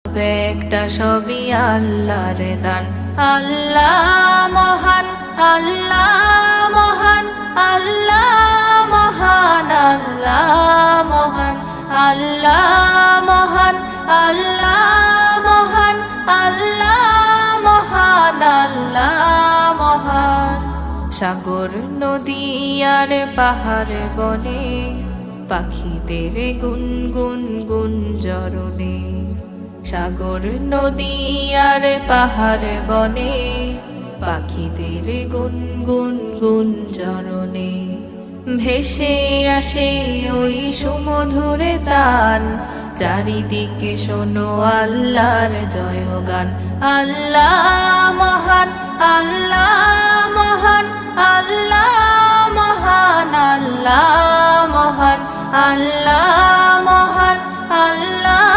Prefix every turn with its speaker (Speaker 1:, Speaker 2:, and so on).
Speaker 1: একটা সবই আল্লাহর দান। আল্লাহ মহান, আল্লাহ মহান, আল্লাহ মহান, আল্লাহ মহান, আল্লাহ মহান, আল্লাহ মহান, আল্লাহ মহান, আল্লাহ মহান। সাগর নদী আর পাহাড় বনে পাখিদের গুনগুন গুঞ্জরণে। সাগর নদী আর পাহাড় বনে পাখিদের গুনগুন গুঞ্জরণে। ভেসে আসে ওই সুমধুর তান, চারিদিকে শোনো আল্লাহর জয়গান। আল্লাহ মহান, আল্লাহ মহান, আল্লাহ মহান, আল্লাহ মহান, আল্লাহ মহান, আল্লাহ